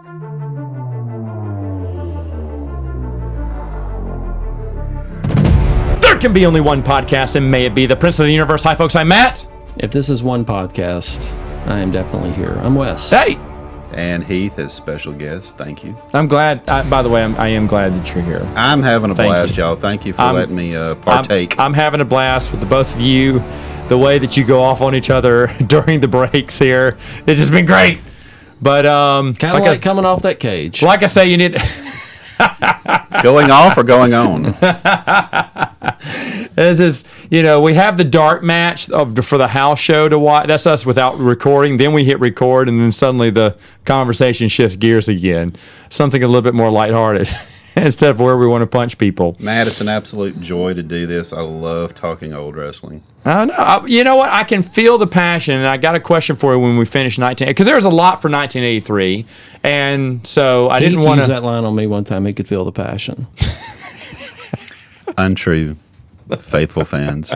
There can be only one podcast, and may it be the Prince of the Universe. Hi, folks. I'm Matt. If this is one podcast, I am definitely here. I'm Wes. Hey. And Heath as special guest. Thank you. I'm glad. By the way, I am glad that you're here. I'm having a blast, you. y'all. Thank you for letting me partake. I'm having a blast with the both of you. The way that you go off on each other during the breaks here, it's just been great. But kind of like coming off that cage. Like I say, you need going off or going on. This is, we have the dark match for the house show to watch. That's us without recording. Then we hit record, and then suddenly the conversation shifts gears again. Something a little bit more lighthearted instead of where we want to punch people. Matt, it's an absolute joy to do this. I love talking old wrestling. I know. You know what? I can feel the passion, and I got a question for you when we finish because there was a lot for 1983, and so I didn't want to use that line on me one time. He could feel the passion. Untrue. Faithful fans.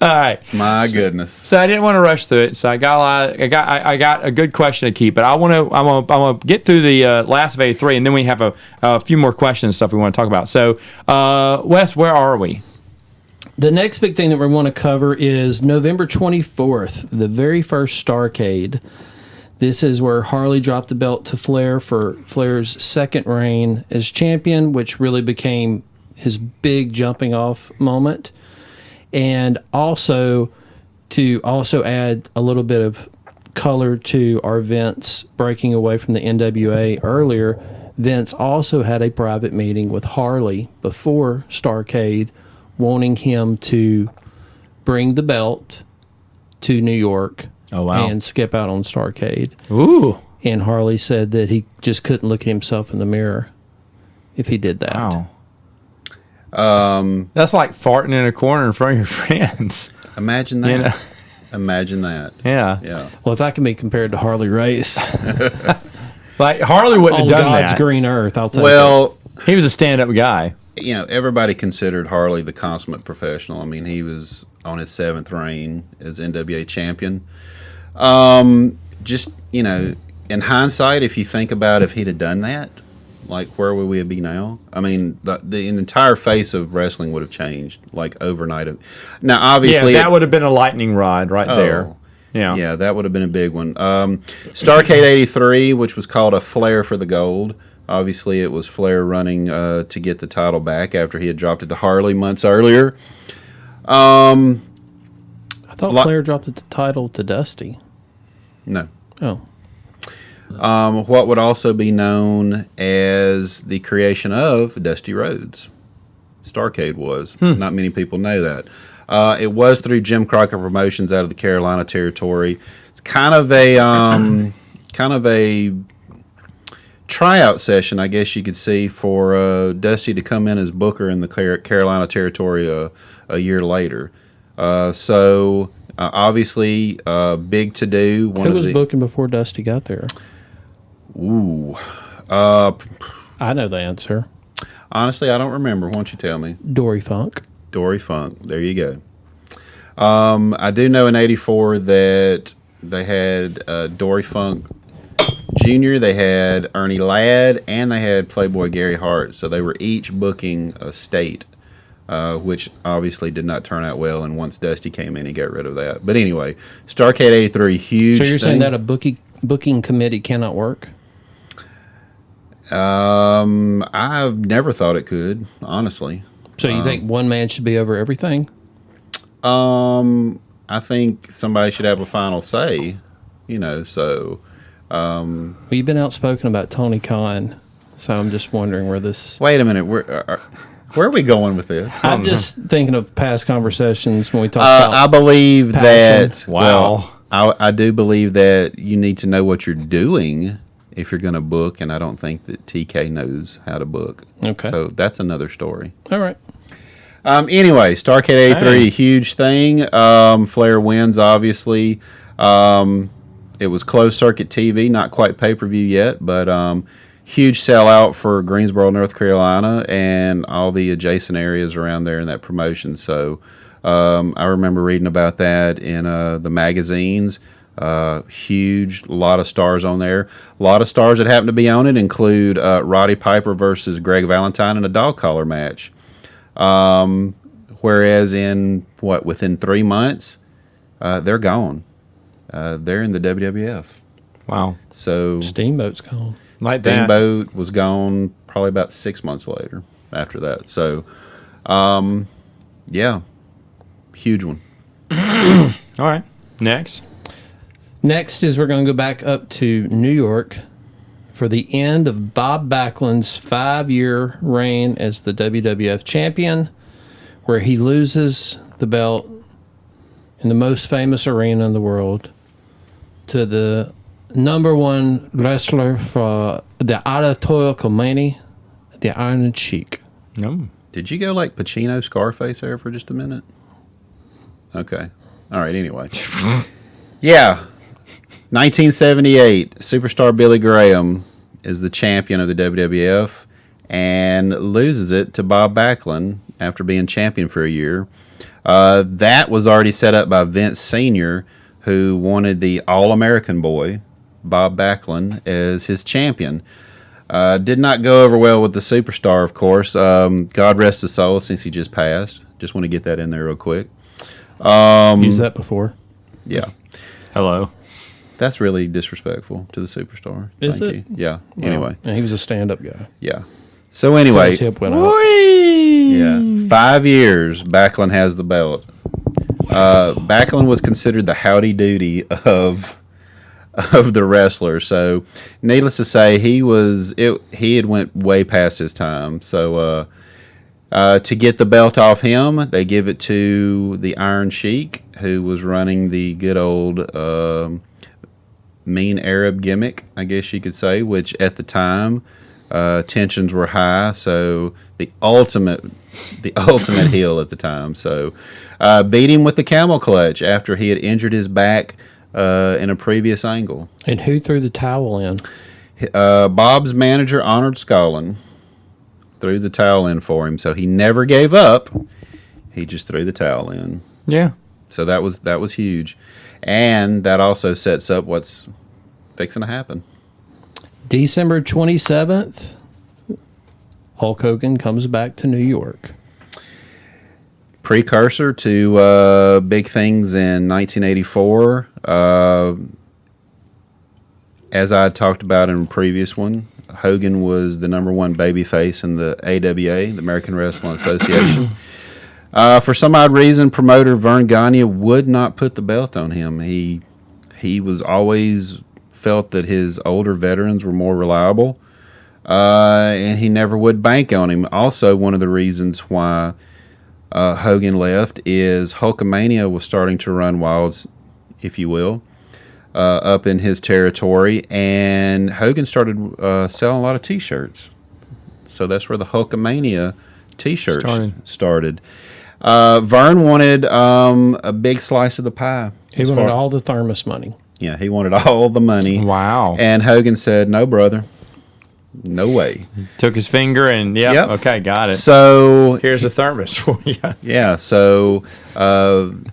All right. My goodness. So I didn't want to rush through it. So I got a good question to keep, but I'm gonna get through the last of A3, and then we have a few more questions and stuff we want to talk about. So Wes, where are we? The next big thing that we want to cover is November 24th, the very first Starrcade. This is where Harley dropped the belt to Flair for Flair's second reign as champion, which really became his big jumping off moment. And also to add a little bit of color to our Vince breaking away from the NWA earlier, Vince also had a private meeting with Harley before Starrcade, wanting him to bring the belt to New York. Oh, wow. And skip out on Starrcade. Ooh. And Harley said that he just couldn't look at himself in the mirror if he did that. Wow. That's like farting in a corner in front of your friends. Imagine that. Imagine that. Yeah. Yeah. Well, if I can be compared to Harley Race, like Harley wouldn't have done God's that. green earth, I'll tell you. Well, he was a stand-up guy. Everybody considered Harley the consummate professional. I mean, he was on his 7th reign as NWA champion. Just, in hindsight, if you think about if he'd have done that, like, where would we be now? I mean, the entire face of wrestling would have changed, like, overnight. Now, obviously... Yeah, that would have been a lightning rod right there. Yeah. Yeah, that would have been a big one. Starrcade 83, which was called a Flair for the Gold. Obviously, it was Flair running to get the title back after he had dropped it to Harley months earlier. I thought Flair dropped the title to Dusty. No. Oh. What would also be known as the creation of Dusty Rhodes. Starrcade was. Not many people know that. It was through Jim Crockett Promotions out of the Carolina territory. It's kind of a tryout session, I guess you could see, for Dusty to come in as booker in the Carolina territory a year later. Obviously, big to do. Who was booking before Dusty got there? Ooh. I know the answer. Honestly, I don't remember. Why don't you tell me? Dory Funk. Dory Funk. There you go. I do know in '84 that they had Dory Funk Jr., they had Ernie Ladd, and they had Playboy Gary Hart. So they were each booking a state, which obviously did not turn out well. And once Dusty came in, he got rid of that. But anyway, Starrcade 83, huge. So you're saying that a booking committee cannot work? I've never thought it could, honestly. So you think one man should be over everything? I think somebody should have a final say, so... well, you've been outspoken about Tony Khan, so I'm just wondering where this... Wait a minute, where are we going with this? I'm just thinking of past conversations when we talk about I believe passion. that... Wow. Well, I do believe that you need to know what you're doing if you're going to book, and I don't think that TK knows how to book. Okay. So that's another story. All right. Anyway, Starrcade 83, huge thing. Flair wins, obviously. It was closed circuit TV, not quite pay-per-view yet, but huge sellout for Greensboro, North Carolina, and all the adjacent areas around there in that promotion. So I remember reading about that in the magazines. Huge, a lot of stars on there. A lot of stars that happen to be on it include Roddy Piper versus Greg Valentine in a dog collar match. Whereas within 3 months, they're gone. They're in the WWF. Wow. So Steamboat's gone. Like that. Steamboat was gone probably about 6 months later after that. So, yeah, huge one. All right. Next. Next is we're going to go back up to New York for the end of Bob Backlund's 5-year reign as the WWF champion, where he loses the belt in the most famous arena in the world to the number one wrestler for the Auditorium Comedy, the Iron Sheik. No. Did you go like Pacino, Scarface there for just a minute? Okay. All right, anyway. Yeah. 1978, superstar Billy Graham is the champion of the WWF and loses it to Bob Backlund after being champion for a year. That was already set up by Vince Sr., who wanted the All-American boy, Bob Backlund, as his champion. Did not go over well with the superstar, of course. God rest his soul, since he just passed. Just want to get that in there real quick. Used that before. Yeah. Hello. That's really disrespectful to the superstar. Is Thank it? you. Yeah. Anyway. And he was a stand-up guy. Yeah. So anyway. His hip went up. Yeah. 5 years, Backlund has the belt. Backlund was considered the howdy doody of the wrestler. So, needless to say, he had went way past his time. So, to get the belt off him, they give it to the Iron Sheik, who was running the good old mean Arab gimmick, I guess you could say, which at the time tensions were high. So the ultimate heel at the time. So beat him with the camel clutch after he had injured his back in a previous angle. And who threw the towel in? Bob's manager, Arnold Scollin, threw the towel in for him. So he never gave up. He just threw the towel in. Yeah. So that was huge. And that also sets up what's fixing to happen. December 27th, Hulk Hogan comes back to New York. Precursor to big things in 1984. As I talked about in a previous one, Hogan was the number one babyface in the AWA, the American Wrestling Association. For some odd reason, promoter Vern Gagne would not put the belt on him. He was always felt that his older veterans were more reliable, and he never would bank on him. Also, one of the reasons why Hogan left is Hulkamania was starting to run wild, if you will, up in his territory, and Hogan started selling a lot of T-shirts. So that's where the Hulkamania T-shirts started. Vern wanted a big slice of the pie. He wanted all the thermos money. Yeah, he wanted all the money. Wow. And Hogan said, "No, brother. No way." Took his finger and, Yep. Okay, got it. So Here's a thermos for you. yeah, so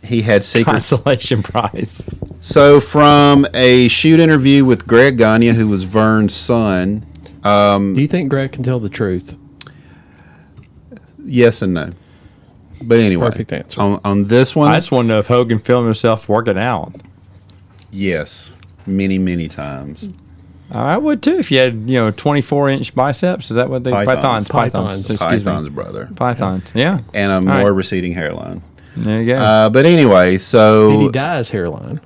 he had secret. Consolation prize. So from a shoot interview with Greg Gagne, who was Vern's son. Do you think Greg can tell the truth? Yes and no. But anyway, Perfect answer. On this one, I just want to know if Hogan filmed himself working out. yes, many times. I would too if you had 24-inch biceps. Is that what they Pythons. Pythons. Excuse Python's me. brother, Pythons. Yeah. and a All more right. receding hairline. There you go. But anyway, so Did he dye his hairline?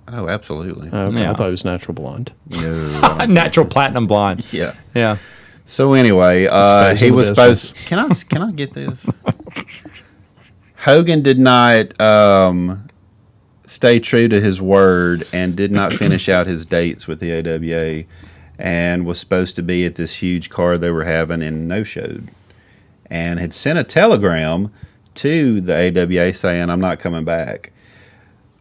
Oh, absolutely. Okay, Yeah. I thought it was natural blonde. No, I don't Natural platinum blonde. Yeah. Yeah. So anyway, Exposing he the was business. supposed. Can I get this? Hogan did not stay true to his word and did not finish out his dates with the AWA, and was supposed to be at this huge card they were having and no-showed, and had sent a telegram to the AWA saying, "I'm not coming back."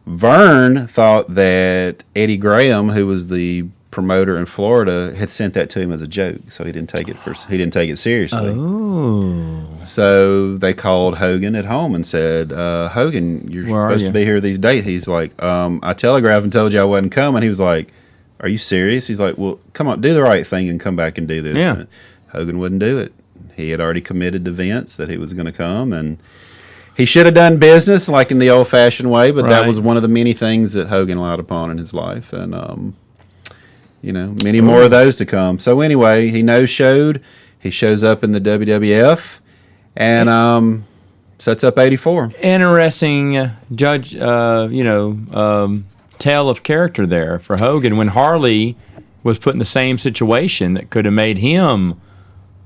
Vern thought that Eddie Graham, who was the promoter in Florida had sent that to him as a joke, so he didn't take it seriously. Oh. So they called Hogan at home and said, Hogan, you're Where are supposed you? to be here these days. He's like, I telegraphed and told you I wasn't coming. He was like, are you serious? He's like, well, come on, do the right thing and come back and do this. Yeah. And Hogan wouldn't do it. He had already committed to Vince that he was going to come, and he should have done business like in the old-fashioned way, but that Right. was one of the many things that Hogan relied upon in his life, and many more of those to come. So anyway, he no-showed. He shows up in the WWF, and sets up 84. Interesting tale of character there for Hogan when Harley was put in the same situation that could have made him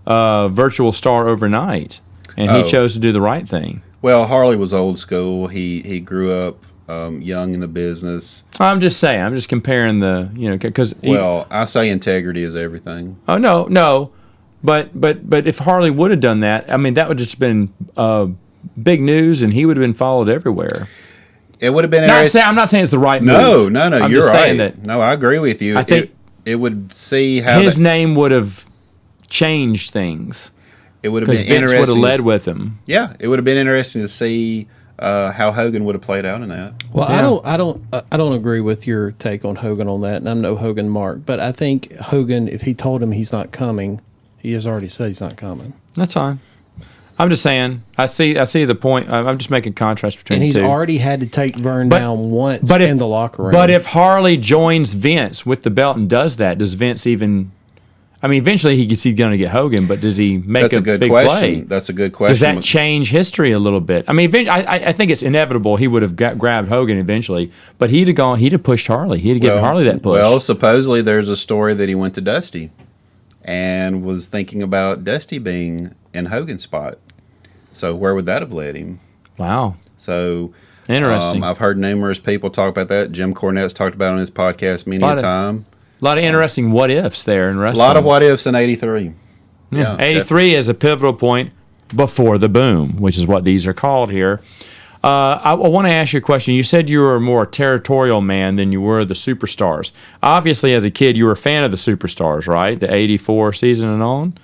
a virtual star overnight, and he chose to do the right thing. Well, Harley was old school. He grew up young in the business. I'm just saying. I'm just comparing because Well, I say integrity is everything. oh no, but if Harley would have done that, I mean that would just been big news, and he would have been followed everywhere. It would have been I'm not saying it's the right No, move. no, I'm you're just right. saying that No, I agree with you. I think it would see how his name would have changed things it would have because been Vince would have interesting. led with him. Yeah, it would have been interesting to see how Hogan would have played out in that. Well, Yeah. I don't agree with your take on Hogan on that, and I'm no Hogan mark, but I think Hogan, if he told him he's not coming, he has already said he's not coming, That's fine. I'm just saying. I see the point. I'm just making contrast between and the he's two. already had to take Vern But- down once but if- in the locker room. But if Harley joins Vince with the belt and does that, does Vince even? I mean, eventually he's going to get Hogan, but does he make That's a good big question. play? That's a good question. Does that change history a little bit? I mean, I think it's inevitable he would have grabbed Hogan eventually, but he'd have pushed Harley. He'd have given Harley that push. Well, supposedly there's a story that he went to Dusty and was thinking about Dusty being in Hogan's spot. So where would that have led him? Wow, So interesting. I've heard numerous people talk about that. Jim Cornette's talked about it on his podcast many Lot a of- time. a lot of interesting what ifs there in A wrestling. lot of what ifs in '83. Yeah, 83 is a pivotal point before the boom, which is what these are called here. I want to ask you a question. You said you were more a territorial man than you were the Superstars. Obviously, as a kid, you were a fan of the Superstars, right? The 84 season and on?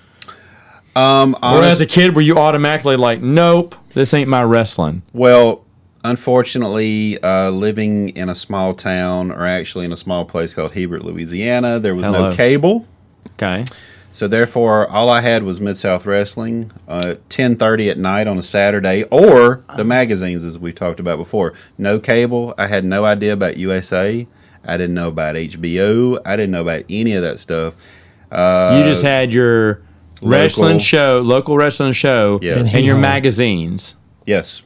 Or as a kid, were you automatically like, nope, this ain't my wrestling? Well, unfortunately, living in a small town, or actually in a small place called Hebert, Louisiana, there was Hello. no cable. Okay. So therefore, all I had was Mid-South Wrestling, 10:30 at night on a Saturday, or the magazines, as we talked about before. No cable. I had no idea about USA. I didn't know about HBO. I didn't know about any of that stuff. You just had your wrestling show, local wrestling show, Yeah. and your magazines. Yes.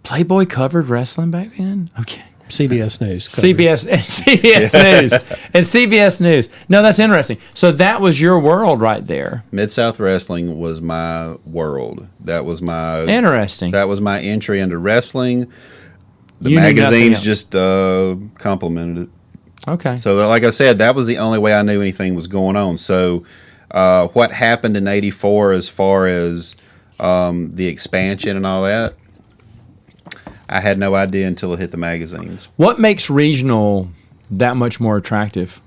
Playboy covered wrestling back then? Okay. CBS News. covered. CBS News and CBS News. No, that's interesting. So that was your world right there. Mid-South Wrestling was my world. That was my Interesting. That was my entry into wrestling. The You knew nothing magazines else. just complimented it. Okay. So, like I said, that was the only way I knew anything was going on. So, what happened in '84 as far as the expansion and all that, I had no idea until it hit the magazines. What makes regional that much more attractive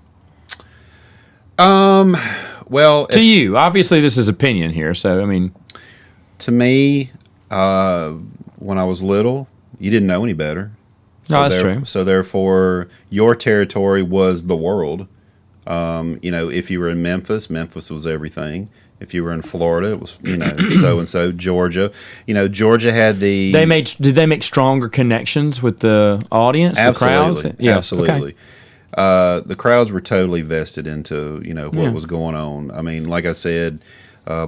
Well, to you? Obviously, this is opinion here. So, I mean, to me, when I was little, you didn't know any better. no, that's true. So therefore, your territory was the world. If you were in Memphis, Memphis was everything. If you were in Florida, it was so and so. Georgia, Georgia had the Did they make stronger connections with the audience, absolutely, the crowds? Yes. absolutely. Okay. The crowds were totally vested into what Yeah. was going on. I mean, like I said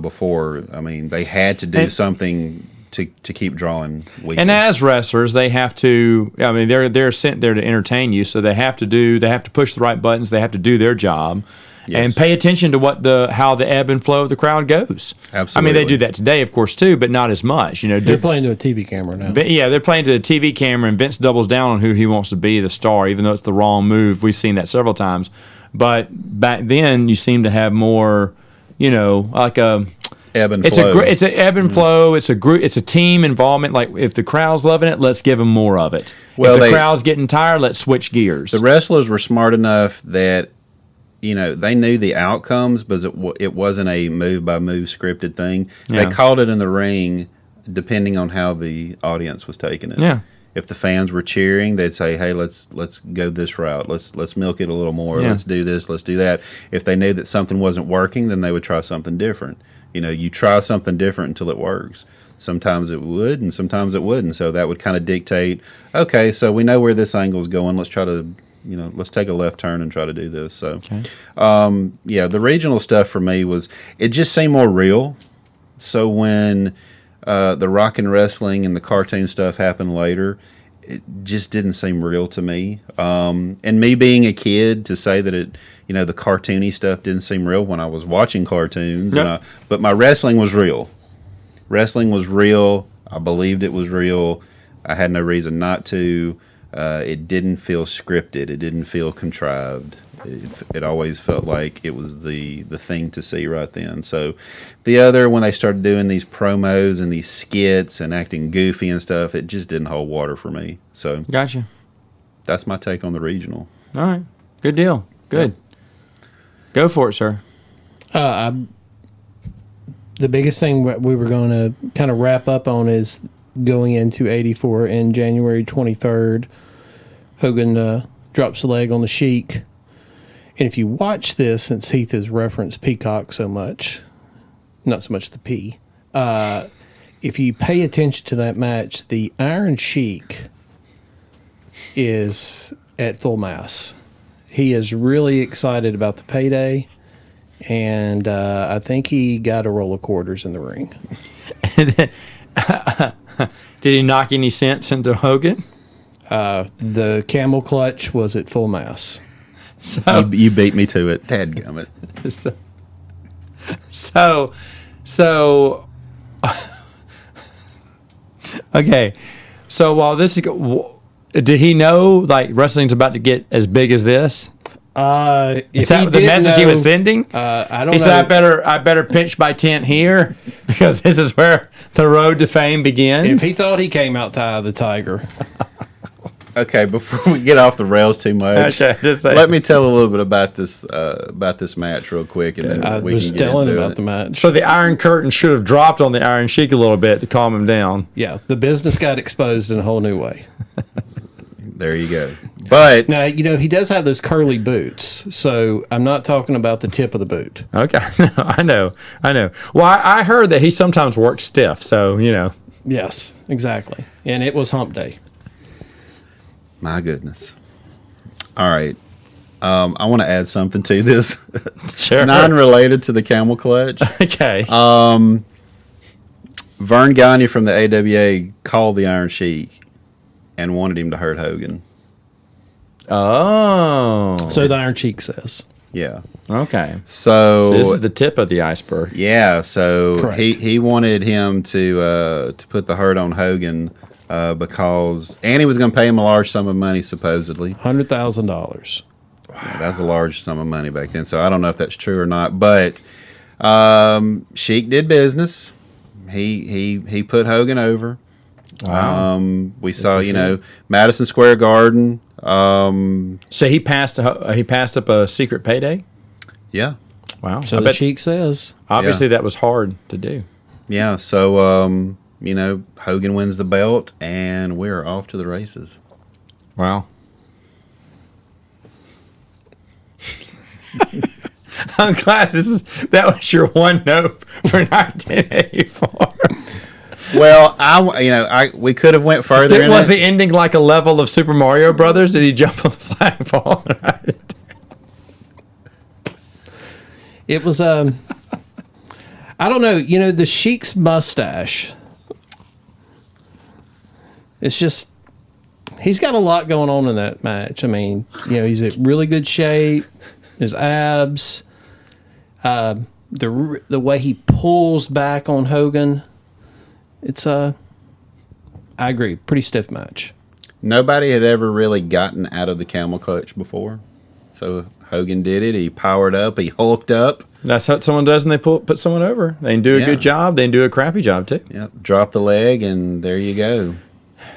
before, I mean they had to do something to keep drawing weekly. And as wrestlers, they have to. I mean, they're sent there to entertain you, so they have to push the right buttons. They have to do their job. Yes. And pay attention to how the ebb and flow of the crowd goes. Absolutely. I mean, they do that today, of course, too, but not as much. They're playing to a TV camera now. Yeah, they're playing to the TV camera, and Vince doubles down on who he wants to be the star, even though it's the wrong move. We've seen that several times. But back then, you seem to have more, like a ebb and it's flow. it's an ebb and flow. It's a group. It's a team involvement. Like if the crowd's loving it, let's give them more of it. Well, if the crowd's getting tired, let's switch gears. The wrestlers were smart enough that they knew the outcomes, but it wasn't a move by move scripted thing. Yeah. They called it in the ring depending on how the audience was taking it. Yeah. If the fans were cheering, they'd say, "Hey, let's go this route. Let's milk it a little more. Yeah. Let's do this. Let's do that." If they knew that something wasn't working, then they would try something different. You try something different until it works. Sometimes it would, and sometimes it wouldn't. So that would kind of dictate. Okay, so we know where this angle's going. Let's try to, let's take a left turn and try to do this. So, Okay. the regional stuff for me it just seemed more real. So when the rock and wrestling and the cartoon stuff happened later, it just didn't seem real to me. And me being a kid, to say that the cartoony stuff didn't seem real when I was watching cartoons. Yep. But my wrestling was real. Wrestling was real. I believed it was real. I had no reason not to. It didn't feel scripted. It didn't feel contrived. It always felt like it was the thing to see right then. So when they started doing these promos and these skits and acting goofy and stuff, it just didn't hold water for me. So Gotcha. that's my take on the regional. All right. Good deal. Good. Go for it, sir. The biggest thing we were going to kind of wrap up on is going into 84 and January 23rd. Hogan drops the leg on the Sheik. And if you watch this, since Heath has referenced Peacock so much, not so much the P, if you pay attention to that match, the Iron Sheik is at full mass. He is really excited about the payday, and I think he got a roll of quarters in the ring. Did he knock any sense into Hogan? The camel clutch was at full mass. So, You beat me to it. Dadgummit. so, okay. So while this is, did he know like wrestling's about to get as big as this? Is that the message he was sending? I don't He know. said, I better pinch my tent here because this is where the road to fame begins. If he thought he came out to Eye of the Tiger. Okay, before we get off the rails too much, Okay, just say- let me tell a little bit about this match real quick, and then I we was can get telling into about it. the match. So the Iron Curtain should have dropped on the Iron Sheik a little bit to calm him down. Yeah, the business got exposed in a whole new way. There you go. But Now, he does have those curly boots, so I'm not talking about the tip of the boot. Okay, I know. Well, I heard that he sometimes works stiff, so Yes, exactly. And it was hump day. my goodness. All right. I want to add something to this, Sure. non-related to the camel clutch. Okay. Vern Gagne from the AWA called the Iron Sheik and wanted him to hurt Hogan. Oh. So the Iron Sheik says. Yeah. Okay. So, So this is the tip of the iceberg. yeah, so Correct. he wanted him to put the hurt on Hogan because he was going to pay him a large sum of money supposedly. $100,000. Yeah, that was a large sum of money back then, so I don't know if that's true or not. But Sheik did business. He put Hogan over. Wow. We saw, for sure. Madison Square Garden. So he passed up a secret payday. Yeah, Wow. So I the bet Sheik says. obviously that was hard to do. yeah. So Hogan wins the belt, and we're off to the races. Wow. I'm glad that was your one note for 1984. Well, we could have went further. in Was it. the ending like a level of Super Mario Brothers? Did he jump on the flagpole? It was, I don't know, the Sheik's mustache. It's just, he's got a lot going on in that match. I mean, he's in really good shape. His abs, the way he pulls back on Hogan. It's I agree, pretty stiff match. Nobody had ever really gotten out of the camel clutch before, so Hogan did it. He powered up. He hulked up. That's what someone does, and they put someone over. They can do a Yeah. good job. They can do a crappy job too. Yep, drop the leg, and there you go.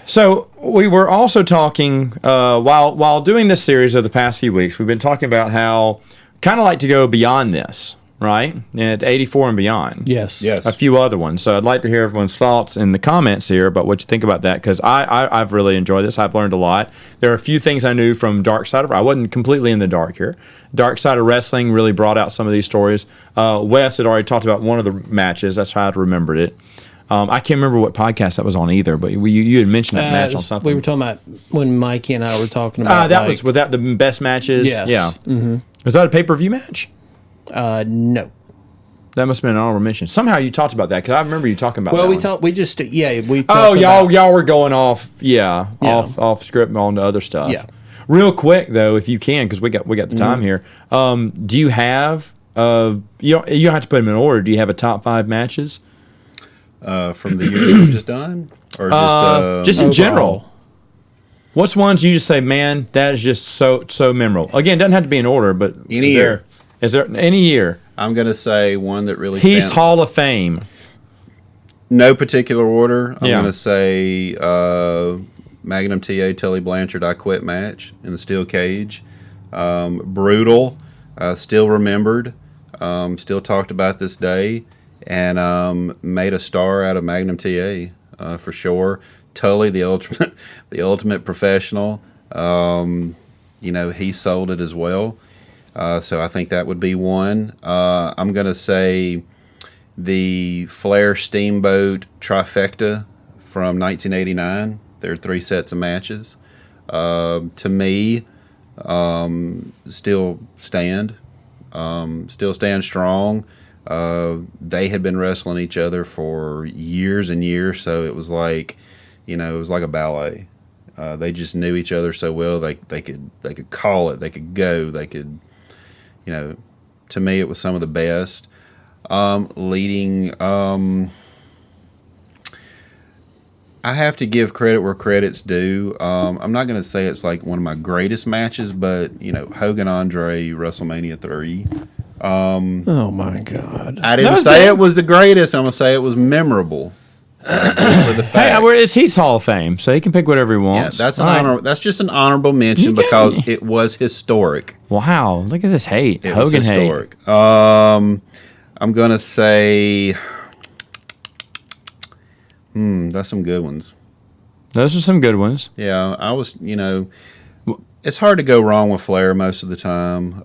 So we were also talking while doing this series of the past few weeks. We've been talking about how kind of like to go beyond this, right? At 84 and beyond. Yes. Yes. A few other ones. So I'd like to hear everyone's thoughts in the comments here about what you think about that, because I've really enjoyed this. I've learned a lot. There are a few things I knew from Dark Side of... I wasn't completely in the dark here. Dark Side of Wrestling really brought out some of these stories. Wes had already talked about one of the matches. That's how I remembered it. I can't remember what podcast that was on either, but you had mentioned that match on something. We were talking about when Mikey and I were talking about. That was without the best matches. Yes. Yeah. Mm-hmm. Was that a pay-per-view match? No. That must have been an honorable mention. Somehow you talked about that, because I remember you talking about that. Well, we one. talked. We just we. Oh, talked y'all were going off. Yeah, off script on to other stuff. Yeah. Real quick though, if you can, because we got the time here. Do you have you don't have to put them in order. Do you have a top 5 matches? From the year we've just done, or just in overall. general? What's ones you just say, man, that is just so memorable? Again, it doesn't have to be in order, but Any year. Is there any year? I'm gonna say one that really Heath stands- Hall of Fame. No particular order. I'm Yeah. gonna say Magnum TA Tully Blanchard I Quit match in the steel cage. Brutal. Still remembered. Still talked about this day, and made a star out of Magnum TA for sure. Tully, the ultimate professional. He sold it as well. So I think that would be one. I'm going to say the Flair Steamboat trifecta from 1989. There are 3 sets of matches. To me, still stand strong. They had been wrestling each other for years and years, so it was like, it was like a ballet. They just knew each other so well. They could call it. They could go. They could. To me, it was some of the best. Leading, I have to give credit where credit's due. I'm not going to say it's like one of my greatest matches, but Hogan Andre WrestleMania 3. Oh my God! I didn't say it was the greatest. I'm going to say it was memorable. For the fact. Hey, it's Heath's Hall of Fame, so he can pick whatever he wants. Yeah, that's just an honorable mention because it was historic. Wow, look at this hate. It Hogan was hate. historic. I'm gonna say, that's some good ones. Those are some good ones. Yeah, I was, it's hard to go wrong with Flair most of the time,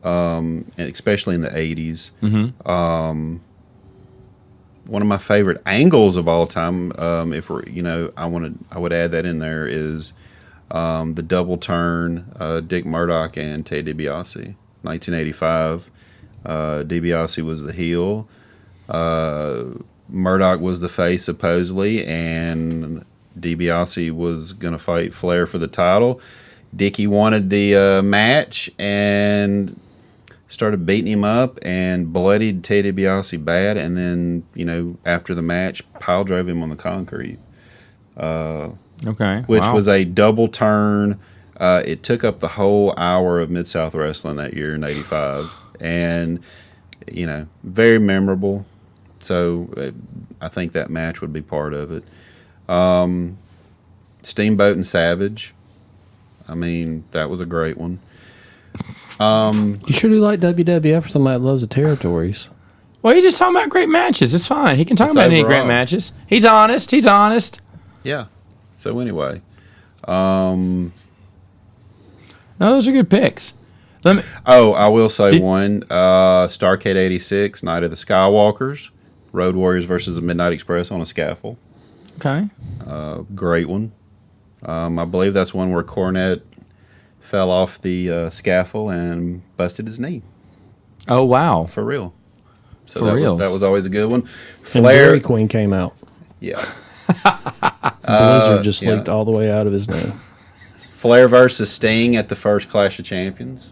especially in the 80s. Mm-hmm. One of my favorite angles of all time, if we're, I would add that in there, is the double turn, Dick Murdoch and Ted DiBiase, 1985. DiBiase was the heel. Murdoch was the face, supposedly, and DiBiase was going to fight Flair for the title. Dickie wanted the match and started beating him up and bloodied Ted DiBiase bad, and then, after the match, pile drove him on the concrete. Okay. Which wow. was a double turn. It took up the whole hour of Mid-South Wrestling that year in 85. And, very memorable. So I think that match would be part of it. Steamboat and Savage. I mean, that was a great one. You sure do like WWF for somebody that loves the territories. Well, he's just talking about great matches. It's fine. He can talk It's about any great overall. matches. He's honest. Yeah. So anyway. No, those are good picks. I will say one. Starrcade 86, Night of the Skywalkers. Road Warriors versus the Midnight Express on a scaffold. Okay. Great one. I believe that's one where Cornette fell off the scaffold and busted his knee. Oh, wow. For real. So For that real. that was always a good one. And Flair. Dairy Queen came out. Yeah. Blizzard just yeah. leaked all the way out of his knee. Flair versus Sting at the first Clash of Champions.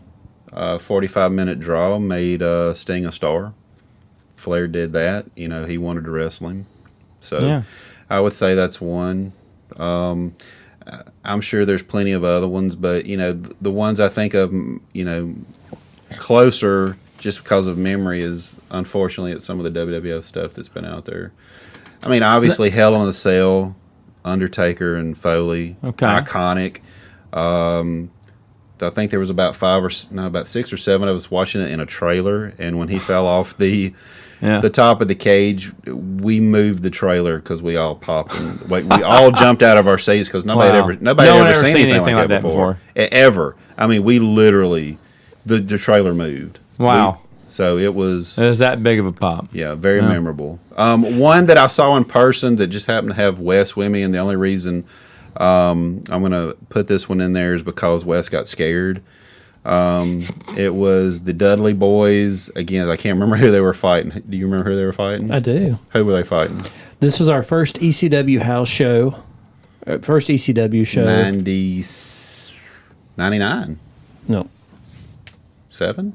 45-minute draw made Sting a star. Flair did that. He wanted to wrestle him. So Yeah. I would say that's one. I'm sure there's plenty of other ones, but, the ones I think of, closer just because of memory is, unfortunately, it's some of the WWF stuff that's been out there. I mean, obviously, Hell in a Cell, Undertaker and Foley, Okay. iconic. I think there was about about 6 or 7 of us watching it in a trailer, and when he fell off the top of the cage, we moved the trailer because we all popped and we all jumped out of our seats because nobody Wow. had ever seen anything like that before. Ever. I mean, we literally the trailer moved. Wow. So it was that big of a pop. Yeah, very memorable. One that I saw in person that just happened to have Wes with me, and the only reason I'm going to put this one in there is because Wes got scared. It was the Dudley boys. Again, I can't remember who they were fighting. Do you remember who they were fighting? I do. Who were they fighting? This was our first ECW house show. First ECW show. 99? No. 7?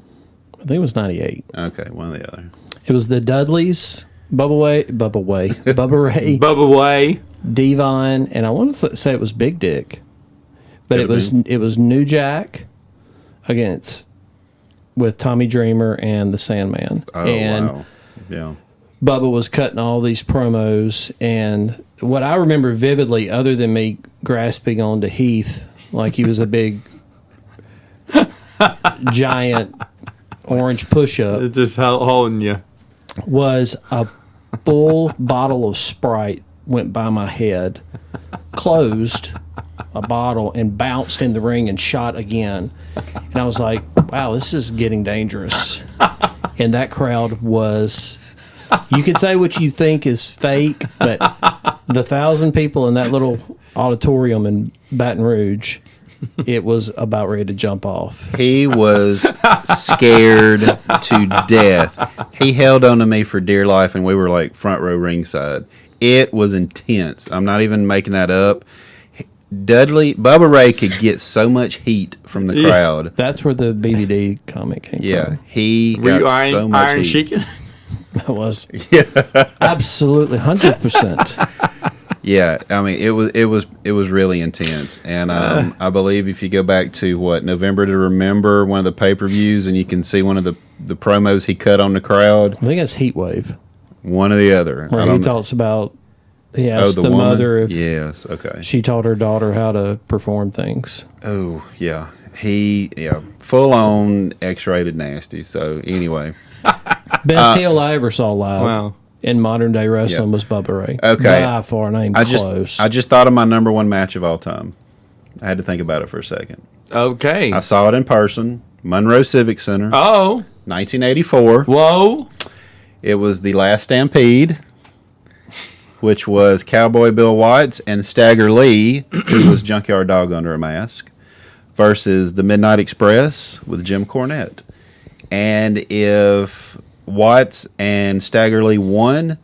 I think it was 98. Okay, one or the other. It was the Dudleys, Bubba Ray, Bubba Way. Devon, and I want to say it was Big Dick. But it was New Jack against with Tommy Dreamer and the Sandman. Oh, and wow. Yeah. Bubba was cutting all these promos, and what I remember vividly, other than me grasping onto Heath like he was a big giant orange push-up, It's just holding you. was a full bottle of Sprite went by my head, closed a bottle, and bounced in the ring and shot again. And I was like, wow, this is getting dangerous. And that crowd was, you could say what you think is fake, but the 1,000 people in that little auditorium in Baton Rouge, it was about ready to jump off. He was scared to death. He held on to me for dear life, and we were like front row ringside. It was intense. I'm not even making that up. Bubba Ray could get so much heat from the crowd. That's where the BBD comic came from. He Were you got so much iron heat. shaking? I was. Yeah. Absolutely, 100%. Yeah, I mean it was really intense, and I believe if you go back to November to Remember, one of the pay-per-views, and you can see one of the promos he cut on the crowd. I think it's Heat Wave. One or the other. Where he talks about, he asked the woman? mother if yes, okay, she taught her daughter how to perform things. Oh yeah, full on X-rated nasty. So anyway, Best heel I ever saw live. Wow. In modern day wrestling was Bubba Ray. Okay. By far, not even close. I just thought of my number one match of all time. I had to think about it for a second. Okay. I saw it in person, Monroe Civic Center, Oh. 1984. Whoa. It was the Last Stampede, which was Cowboy Bill Watts and Stagger Lee, who was Junkyard Dog under a mask, versus the Midnight Express with Jim Cornette. And if Watts and Stagger Lee won,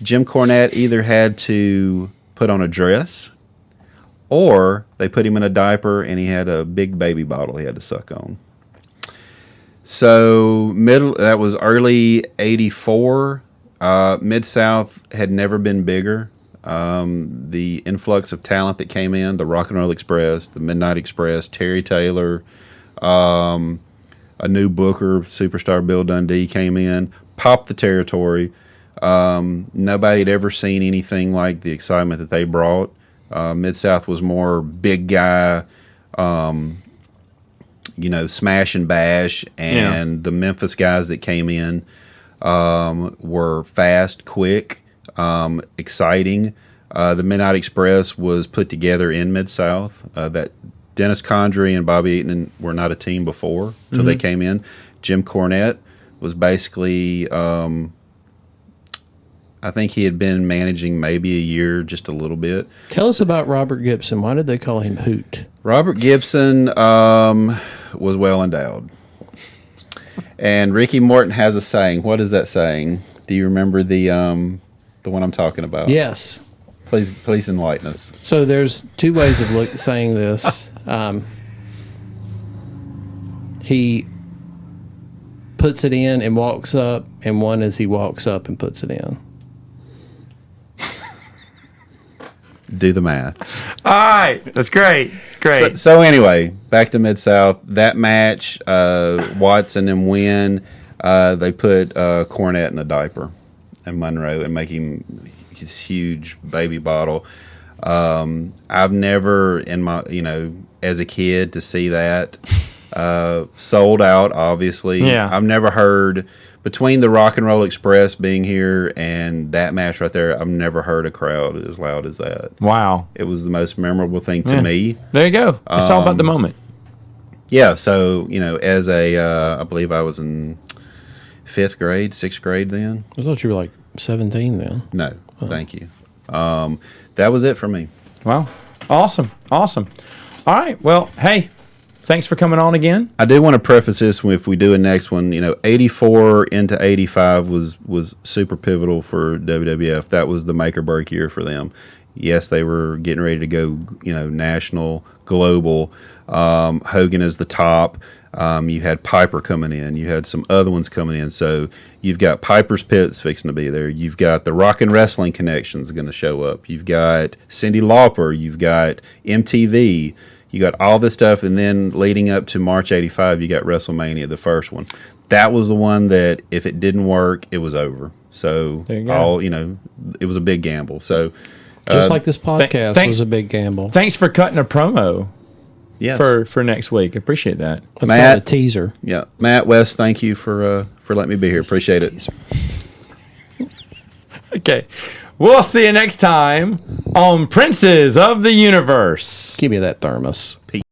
Jim Cornette either had to put on a dress or they put him in a diaper and he had a big baby bottle he had to suck on. So that was early 84. Mid-South had never been bigger. The influx of talent that came in, the Rock and Roll Express, the Midnight Express, Terry Taylor, a new booker, Superstar Bill Dundee came in, popped the territory. Nobody had ever seen anything like the excitement that they brought. Mid-South was more big guy, smash and bash, and the Memphis guys that came in were fast, quick, exciting. The Midnight Express was put together in Mid-South. That Dennis Condrey and Bobby Eaton were not a team before until they came in. Jim Cornette was basically, I think he had been managing maybe a year, just a little bit. Tell us about Robert Gibson. Why did they call him Hoot? Robert Gibson was well endowed. And Ricky Morton has a saying. What is that saying? Do you remember the one I'm talking about? Yes. Please enlighten us. So there's two ways of saying this. He puts it in and walks up, and one is he walks up and puts it in. Do the math. All right. That's great. Great. So anyway, back to Mid-South. That match, Watts and them win. They put Cornette in a diaper and Monroe and make him his huge baby bottle. I've never as a kid to see that sold out. Obviously, Yeah. I've never heard between the Rock and Roll Express being here and that match right there. I've never heard a crowd as loud as that. Wow. It was the most memorable thing to me. There you go. It's all about the moment. Yeah. So as I believe I was in 5th grade, 6th grade then. I thought you were like 17 then. No, thank you. That was it for me. Wow. Awesome. All right. Well, hey, thanks for coming on again. I do want to preface this if we do a next one. 84 into 85 was super pivotal for WWF. That was the make or break year for them. Yes, they were getting ready to go, national, global. Hogan is the top. You had Piper coming in. You had some other ones coming in. So you've got Piper's Pit's fixing to be there. You've got the Rock and Wrestling Connections going to show up. You've got Cyndi Lauper. You've got MTV. You got all this stuff. And then leading up to March 85, you got WrestleMania, the first one. That was the one that if it didn't work, it was over. So there you go. It was a big gamble. So Just like this podcast thanks- was a big gamble. Thanks for cutting a promo yes. for next week. Appreciate that. Let's Matt- call it a teaser. Yeah, Matt, Wes, thank you for letting me be here. Appreciate it. Okay. We'll see you next time on Princes of the Universe. Give me that thermos.